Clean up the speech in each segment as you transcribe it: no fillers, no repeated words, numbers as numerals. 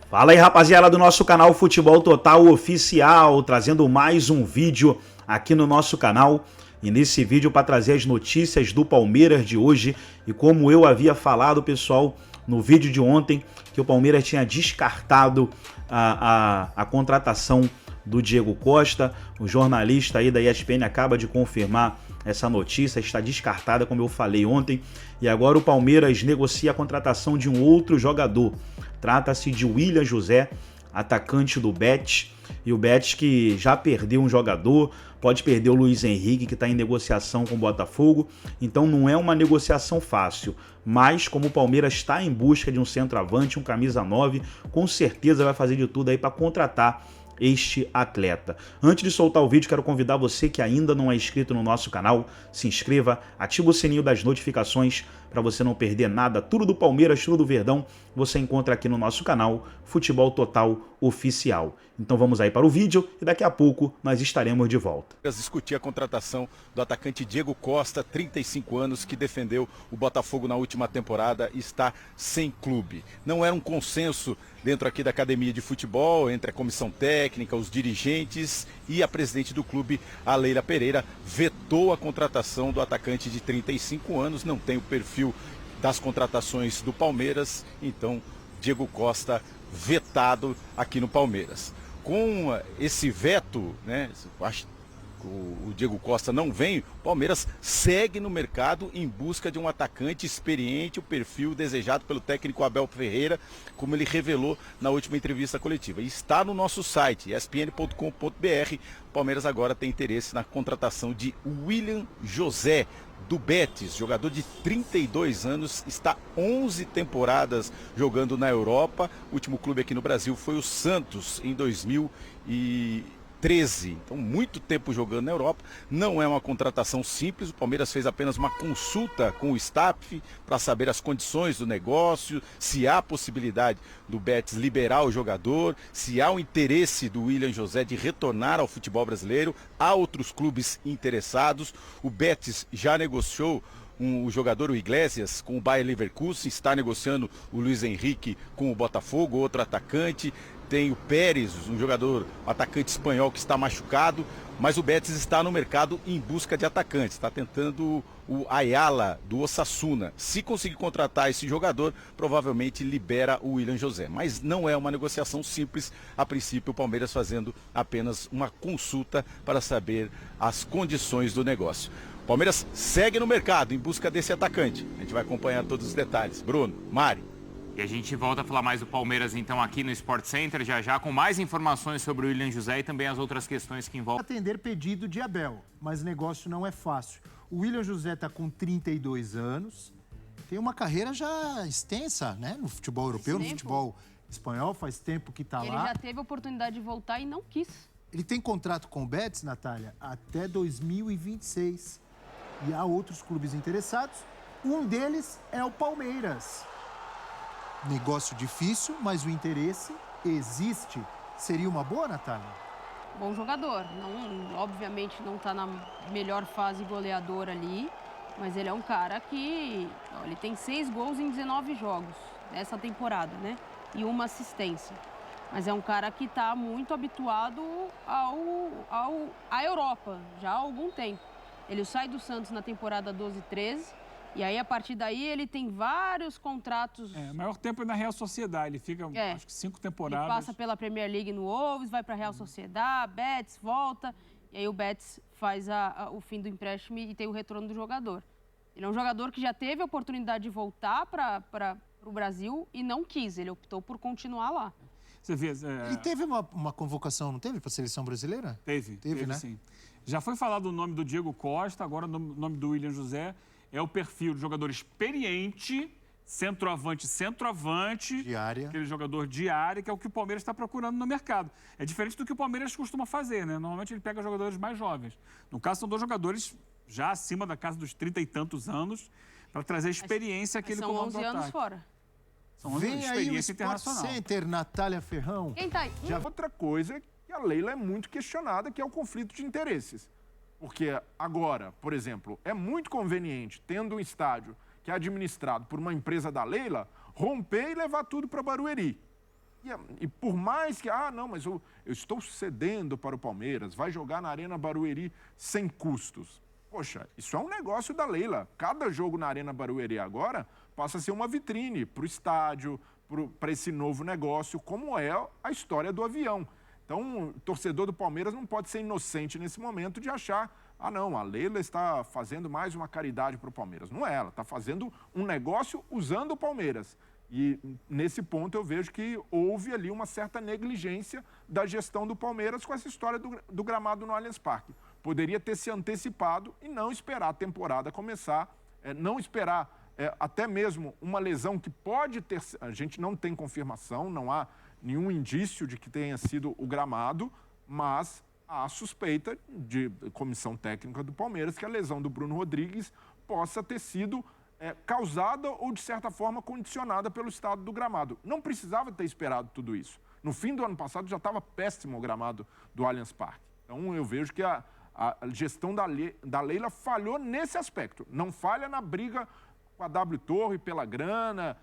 Fala aí, rapaziada do nosso canal Futebol Total Oficial, trazendo mais um vídeo aqui no nosso canal. E nesse vídeo para trazer as notícias do Palmeiras de hoje. E como eu havia falado, pessoal, no vídeo de ontem, que o Palmeiras tinha descartado a contratação do Diego Costa. O jornalista aí da ESPN acaba de confirmar essa notícia, está descartada, como eu falei ontem. E agora o Palmeiras negocia a contratação de um outro jogador. Trata-se de William José, atacante do Betis. E o Betis que já perdeu um jogador, pode perder o Luiz Henrique, que está em negociação com o Botafogo. Então não é uma negociação fácil. Mas como o Palmeiras está em busca de um centroavante, um camisa 9, com certeza vai fazer de tudo aí para contratar este atleta. Antes de soltar o vídeo, quero convidar você que ainda não é inscrito no nosso canal, se inscreva, ativa o sininho das notificações para você não perder nada. Tudo do Palmeiras, tudo do Verdão, você encontra aqui no nosso canal Futebol Total Oficial. Então vamos aí para o vídeo e daqui a pouco nós estaremos de volta. Discutir a contratação do atacante Diego Costa, 35 anos, que defendeu o Botafogo na última temporada e está sem clube. Não era um consenso dentro aqui da academia de futebol, entre a comissão técnica, os dirigentes e a presidente do clube, a Leila Pereira, vetou a contratação do atacante de 35 anos, não tem o perfil das contratações do Palmeiras, então Diego Costa vetado aqui no Palmeiras. Com esse veto, né, o Diego Costa não vem, o Palmeiras segue no mercado em busca de um atacante experiente, o perfil desejado pelo técnico Abel Ferreira, como ele revelou na última entrevista coletiva. E está no nosso site, espn.com.br. O Palmeiras agora tem interesse na contratação de William José, do Betis, jogador de 32 anos, está 11 temporadas jogando na Europa. O último clube aqui no Brasil foi o Santos, em 2013. Então, muito tempo jogando na Europa. Não é uma contratação simples. O Palmeiras fez apenas uma consulta com o staff para saber as condições do negócio, se há possibilidade do Betis liberar o jogador, se há o interesse do William José de retornar ao futebol brasileiro. Há outros clubes interessados. O Betis já negociou o jogador, o Iglesias, com o Bayer Leverkusen, está negociando o Luiz Henrique com o Botafogo, outro atacante. Tem o Pérez, um jogador, um atacante espanhol que está machucado, mas o Betis está no mercado em busca de atacantes, está tentando o Ayala do Osasuna. Se conseguir contratar esse jogador, provavelmente libera o William José. Mas não é uma negociação simples, a princípio o Palmeiras fazendo apenas uma consulta para saber as condições do negócio. O Palmeiras segue no mercado em busca desse atacante. A gente vai acompanhar todos os detalhes. Bruno, Mari. E a gente volta a falar mais do Palmeiras, então, aqui no Sport Center, já com mais informações sobre o William José e também as outras questões que envolvem. Atender pedido de Abel, mas o negócio não é fácil. O William José está com 32 anos, tem uma carreira já extensa, né? No futebol europeu, no futebol espanhol, faz tempo que está lá. Ele já teve a oportunidade de voltar e não quis. Ele tem contrato com o Betis, Natália, até 2026. E há outros clubes interessados, um deles é o Palmeiras. Negócio difícil, mas o interesse existe. Seria uma boa, Natália? Bom jogador. Não, obviamente não está na melhor fase goleadora ali, mas ele é um cara que... ele tem 6 gols em 19 jogos nessa temporada, né? E uma assistência. Mas é um cara que está muito habituado à Europa, já há algum tempo. Ele sai do Santos na temporada 12-13, e aí, a partir daí, ele tem vários contratos... O maior tempo é na Real Sociedade, ele fica, acho que 5 temporadas. Ele passa pela Premier League no Wolves, vai para a Real Sociedade, Betis, volta, e aí o Betis faz o fim do empréstimo e tem o retorno do jogador. Ele é um jogador que já teve a oportunidade de voltar para o Brasil e não quis, ele optou por continuar lá. Você vê, Ele teve uma convocação, não teve, para a seleção brasileira? Teve, né? Sim. Já foi falado o nome do Diego Costa, agora o nome do William José. É o perfil de jogador experiente, centroavante, De área. aquele jogador de área, que é o que o Palmeiras está procurando no mercado. É diferente do que o Palmeiras costuma fazer, né? Normalmente ele pega jogadores mais jovens. No caso, são 2 jogadores já acima da casa dos 30 e tantos anos, para trazer a experiência que ele coloca no ataque. São 11 anos fora. São 11 anos de experiência Vem aí o Sport internacional. Center, Natália Ferrão. Quem tá aí? Outra coisa que a Leila é muito questionada, que é o conflito de interesses. Porque agora, por exemplo, é muito conveniente, tendo um estádio que é administrado por uma empresa da Leila, romper e levar tudo para Barueri. E por mais que, não, mas eu estou cedendo para o Palmeiras, vai jogar na Arena Barueri sem custos. Poxa, isso é um negócio da Leila. Cada jogo na Arena Barueri agora passa a ser uma vitrine para o estádio, para esse novo negócio, como é a história do avião. Então, o torcedor do Palmeiras não pode ser inocente nesse momento de achar, não, a Leila está fazendo mais uma caridade para o Palmeiras. Não é, ela está fazendo um negócio usando o Palmeiras. E nesse ponto eu vejo que houve ali uma certa negligência da gestão do Palmeiras com essa história do gramado no Allianz Parque. Poderia ter se antecipado e não esperar a temporada começar, não esperar até mesmo uma lesão que pode ter... A gente não tem confirmação, não há nenhum indício de que tenha sido o gramado, mas há suspeita de comissão técnica do Palmeiras que a lesão do Bruno Rodrigues possa ter sido causada ou, de certa forma, condicionada pelo estado do gramado. Não precisava ter esperado tudo isso. No fim do ano passado já estava péssimo o gramado do Allianz Parque. Então eu vejo que a gestão da Leila falhou nesse aspecto. Não falha na briga com a W Torre pela grana,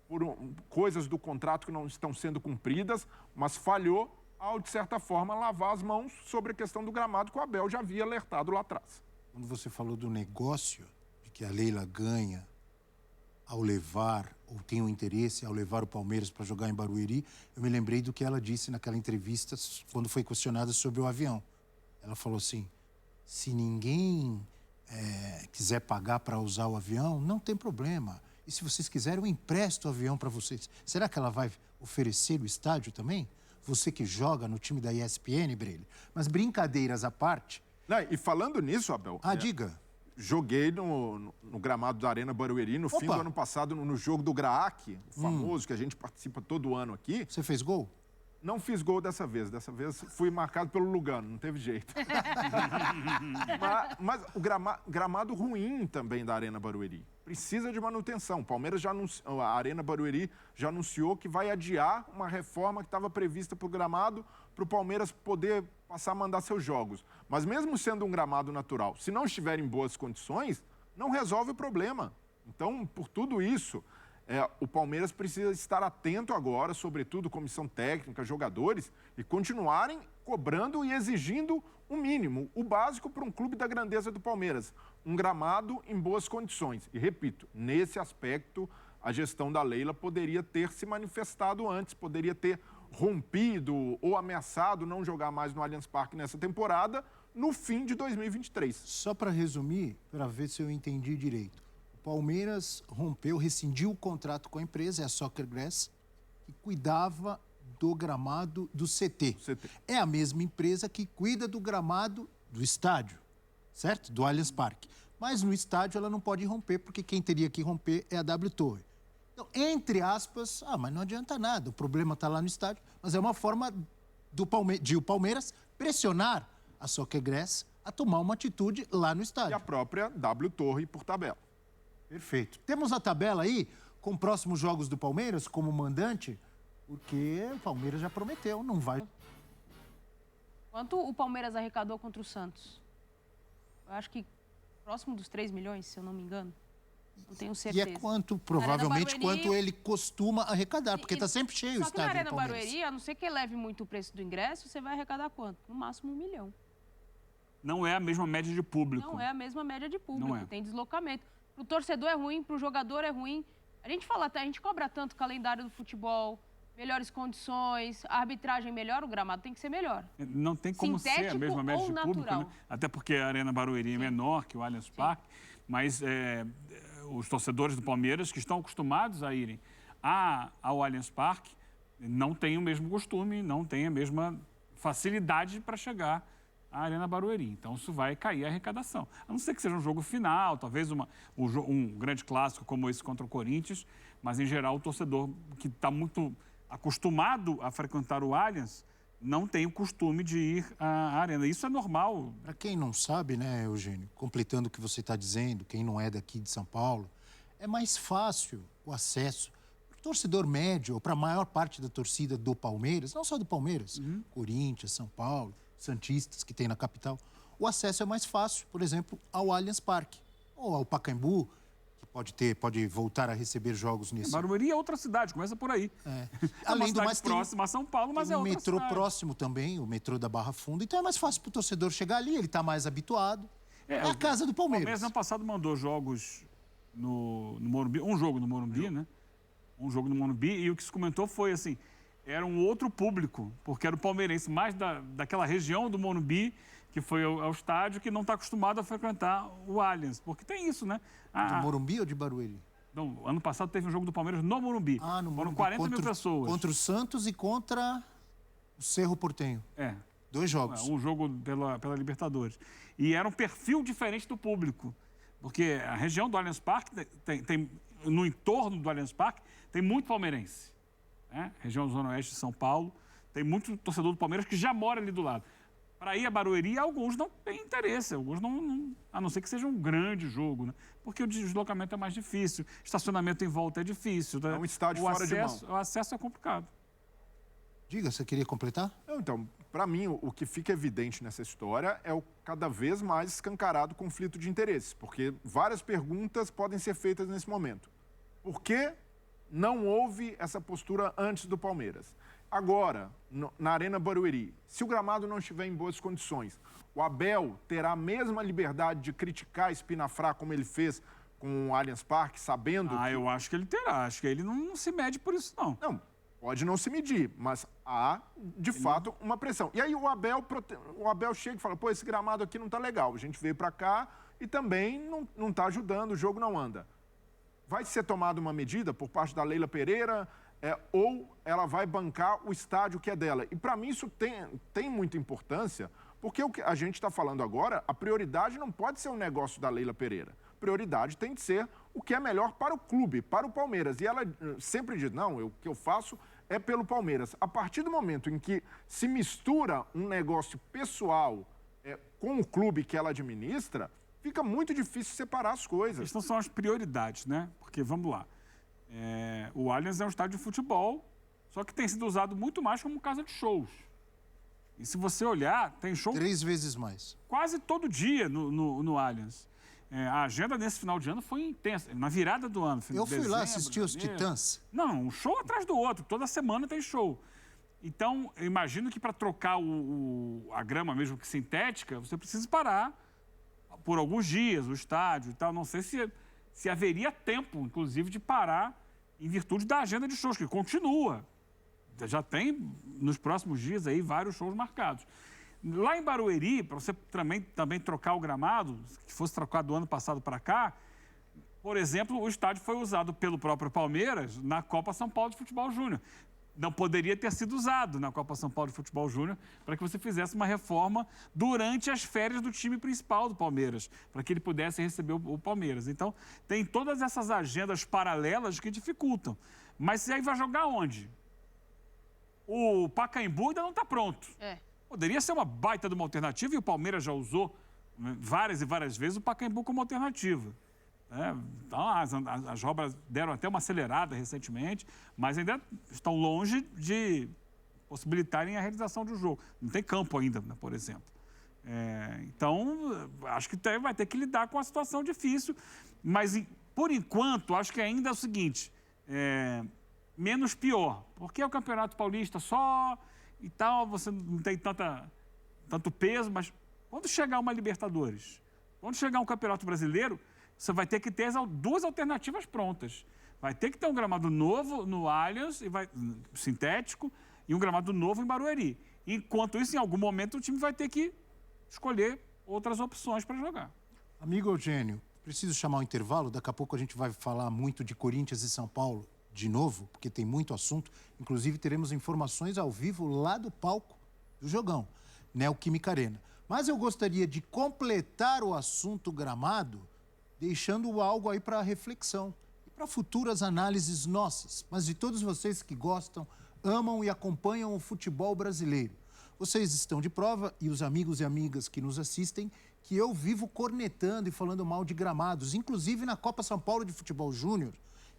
por coisas do contrato que não estão sendo cumpridas, mas falhou ao, de certa forma, lavar as mãos sobre a questão do gramado que o Abel já havia alertado lá atrás. Quando você falou do negócio, de que a Leila ganha ao levar, ou tem um interesse ao levar o Palmeiras para jogar em Barueri, eu me lembrei do que ela disse naquela entrevista quando foi questionada sobre o avião. Ela falou assim, se ninguém quiser pagar para usar o avião, não tem problema. E se vocês quiserem, eu empresto o avião para vocês. Será que ela vai oferecer o estádio também? Você que joga no time da ESPN, Breile. Mas brincadeiras à parte... E falando nisso, Abel... diga. Joguei no gramado da Arena Barueri no fim do ano passado, no jogo do Graac, o famoso, que a gente participa todo ano aqui. Você fez gol? Não fiz gol dessa vez. Dessa vez fui marcado pelo Lugano, não teve jeito. mas o gramado ruim também da Arena Barueri. Precisa de manutenção. O Palmeiras a Arena Barueri já anunciou que vai adiar uma reforma que estava prevista para o gramado, para o Palmeiras poder passar a mandar seus jogos. Mas mesmo sendo um gramado natural, se não estiver em boas condições, não resolve o problema. Então, por tudo isso... o Palmeiras precisa estar atento agora, sobretudo comissão técnica, jogadores, e continuarem cobrando e exigindo o mínimo, o básico para um clube da grandeza do Palmeiras. Um gramado em boas condições. E, repito, nesse aspecto, a gestão da Leila poderia ter se manifestado antes, poderia ter rompido ou ameaçado não jogar mais no Allianz Parque nessa temporada, no fim de 2023. Só para resumir, para ver se eu entendi direito. Palmeiras rescindiu o contrato com a empresa, a Soccer Grass, que cuidava do gramado do CT. É a mesma empresa que cuida do gramado do estádio, certo? Do Allianz Parque. Mas no estádio ela não pode romper, porque quem teria que romper é a W Torre. Então, entre aspas, mas não adianta nada, o problema está lá no estádio, mas é uma forma de o Palmeiras pressionar a Soccer Grass a tomar uma atitude lá no estádio. E a própria W Torre por tabela. Perfeito. Temos a tabela aí com próximos jogos do Palmeiras como mandante, porque o Palmeiras já prometeu, não vai. Quanto o Palmeiras arrecadou contra o Santos? Eu acho que próximo dos 3 milhões, se eu não me engano. Não tenho certeza. E é provavelmente, quanto ele costuma arrecadar, porque está sempre cheio o estádio do Palmeiras. Só que na Arena Barueri, a não ser que eleve muito o preço do ingresso, você vai arrecadar quanto? No máximo 1 milhão. Não é a mesma média de público. Não é a mesma média de público, tem deslocamento. Para o torcedor é ruim, para o jogador é ruim. A gente cobra tanto o calendário do futebol, melhores condições, a arbitragem melhor, o gramado tem que ser melhor. Não tem como ser a mesma média de público, né? Até porque a Arena Barueri é menor que o Allianz Parque, mas os torcedores do Palmeiras que estão acostumados a irem ao Allianz Parque não têm o mesmo costume, não têm a mesma facilidade para chegar à Arena Barueri. Então, isso vai cair a arrecadação. A não ser que seja um jogo final, talvez um grande clássico como esse contra o Corinthians, mas, em geral, o torcedor que está muito acostumado a frequentar o Allianz não tem o costume de ir à Arena. Isso é normal. Para quem não sabe, né, Eugênio, completando o que você está dizendo, quem não é daqui de São Paulo, é mais fácil o acesso para o torcedor médio, ou para a maior parte da torcida do Palmeiras, não só do Palmeiras, Corinthians, São Paulo, santistas que tem na capital. O acesso é mais fácil, por exemplo, ao Allianz Parque ou ao Pacaembu, que pode voltar a receber jogos nesse... Barueri é outra cidade, começa por aí. É. É uma cidade próxima a São Paulo, mas é outra metrô cidade. próximo também, o metrô da Barra Funda. Então é mais fácil para o torcedor chegar ali, ele está mais habituado. É a casa do O Palmeiras. Palmeiras, ano passado, mandou jogos no Morumbi, um jogo no Morumbi, né? Um jogo no Morumbi, e o que se comentou foi assim, era um outro público, porque era o palmeirense mais daquela região do Morumbi, que foi ao estádio, que não está acostumado a frequentar o Allianz. Porque tem isso, né? De Morumbi ou de Barueri? Não, ano passado teve um jogo do Palmeiras no Morumbi. No Foram Morumbi. 40 mil pessoas. Contra o Santos e contra o Cerro Porteño. 2 jogos. Um jogo pela Libertadores. E era um perfil diferente do público. Porque a região do Allianz Parque, no entorno do Allianz Parque, tem muito palmeirense. Né? Região Zona Oeste de São Paulo. Tem muito torcedor do Palmeiras que já mora ali do lado. Para ir a Barueri, alguns não têm interesse, alguns não, a não ser que seja um grande jogo, né? Porque o deslocamento é mais difícil, estacionamento em volta é difícil. Né? É um estádio fora de mão. O acesso é complicado. Diga, você queria completar? Então, para mim, o que fica evidente nessa história é o cada vez mais escancarado conflito de interesses, porque várias perguntas podem ser feitas nesse momento. Por que não houve essa postura antes do Palmeiras? Agora, na Arena Barueri, se o gramado não estiver em boas condições, o Abel terá a mesma liberdade de criticar a Espinafrá como ele fez com o Allianz Parque, sabendo que... Eu acho que ele terá. Acho que ele não se mede por isso, não. Não, pode não se medir, mas há, de fato, uma pressão. E aí o Abel chega e fala, pô, esse gramado aqui não tá legal. A gente veio para cá e também não tá ajudando, o jogo não anda. Vai ser tomada uma medida por parte da Leila Pereira... ou ela vai bancar o estádio que é dela. E, para mim, isso tem muita importância, porque o que a gente está falando agora, a prioridade não pode ser o negócio da Leila Pereira. A prioridade tem de ser o que é melhor para o clube, para o Palmeiras. E ela sempre diz, não, o que eu faço é pelo Palmeiras. A partir do momento em que se mistura um negócio pessoal com o clube que ela administra, fica muito difícil separar as coisas. Essas são as prioridades, né? Porque, vamos lá, o Allianz é um estádio de futebol, só que tem sido usado muito mais como casa de shows. E se você olhar, tem show... 3 vezes mais. Quase todo dia no Allianz. A agenda nesse final de ano foi intensa. Na virada do ano. Eu fui lá assistir os Titãs. Não, um show atrás do outro. Toda semana tem show. Então, eu imagino que para trocar a grama mesmo que sintética, você precisa parar por alguns dias o estádio e tal. Não sei se haveria tempo, inclusive, de parar em virtude da agenda de shows, que continua. Já tem, nos próximos dias, aí vários shows marcados. Lá em Barueri, para você também trocar o gramado, que fosse trocado do ano passado para cá, por exemplo, o estádio foi usado pelo próprio Palmeiras na Copa São Paulo de Futebol Júnior. Não poderia ter sido usado na Copa São Paulo de Futebol Júnior para que você fizesse uma reforma durante as férias do time principal do Palmeiras, para que ele pudesse receber o Palmeiras. Então, tem todas essas agendas paralelas que dificultam. Mas aí vai jogar onde? O Pacaembu ainda não está pronto. Poderia ser uma baita de uma alternativa, e o Palmeiras já usou várias e várias vezes o Pacaembu como alternativa. Então, as obras deram até uma acelerada recentemente, mas ainda estão longe de possibilitarem a realização do jogo. Não tem campo ainda, né, por exemplo. Então, acho que vai ter que lidar com uma situação difícil, mas, por enquanto, acho que ainda é o seguinte, menos pior, porque é o Campeonato Paulista só e tal, você não tem tanto peso, mas quando chegar uma Libertadores, quando chegar um Campeonato Brasileiro, você vai ter que ter 2 alternativas prontas. Vai ter que ter um gramado novo no Allianz, sintético, e um gramado novo em Barueri. Enquanto isso, em algum momento, o time vai ter que escolher outras opções para jogar. Amigo Eugênio, preciso chamar um intervalo. Daqui a pouco a gente vai falar muito de Corinthians e São Paulo de novo, porque tem muito assunto. Inclusive, teremos informações ao vivo lá do palco do jogão, Neoquímica Arena. Mas eu gostaria de completar o assunto gramado, deixando algo aí para reflexão e para futuras análises nossas, mas de todos vocês que gostam, amam e acompanham o futebol brasileiro. Vocês estão de prova, e os amigos e amigas que nos assistem, que eu vivo cornetando e falando mal de gramados, inclusive na Copa São Paulo de Futebol Júnior,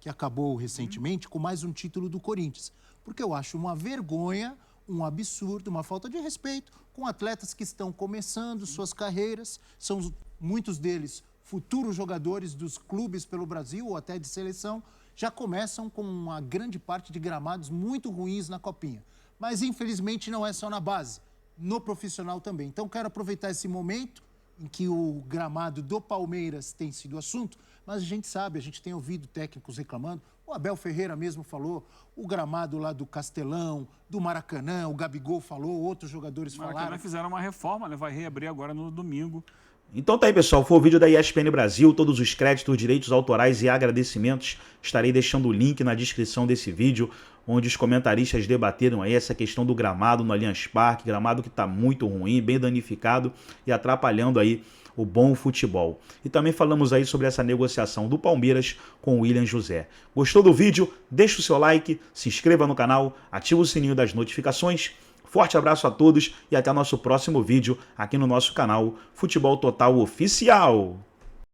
que acabou recentemente com mais um título do Corinthians, porque eu acho uma vergonha, um absurdo, uma falta de respeito com atletas que estão começando suas carreiras, muitos deles futuros jogadores dos clubes pelo Brasil ou até de seleção já começam com uma grande parte de gramados muito ruins na Copinha. Mas, infelizmente, não é só na base, no profissional também. Então, quero aproveitar esse momento em que o gramado do Palmeiras tem sido assunto, mas a gente sabe, a gente tem ouvido técnicos reclamando, o Abel Ferreira mesmo falou, o gramado lá do Castelão, do Maracanã, o Gabigol falou, outros jogadores falaram. Maracanã fizeram uma reforma, né? Vai reabrir agora no domingo. Então tá aí, pessoal, foi o vídeo da ESPN Brasil, todos os créditos, direitos autorais e agradecimentos, estarei deixando o link na descrição desse vídeo, onde os comentaristas debateram aí essa questão do gramado no Allianz Parque, gramado que está muito ruim, bem danificado e atrapalhando aí o bom futebol. E também falamos aí sobre essa negociação do Palmeiras com o William José. Gostou do vídeo? Deixa o seu like, se inscreva no canal, ativa o sininho das notificações. Forte abraço a todos e até nosso próximo vídeo aqui no nosso canal Futebol Total Oficial.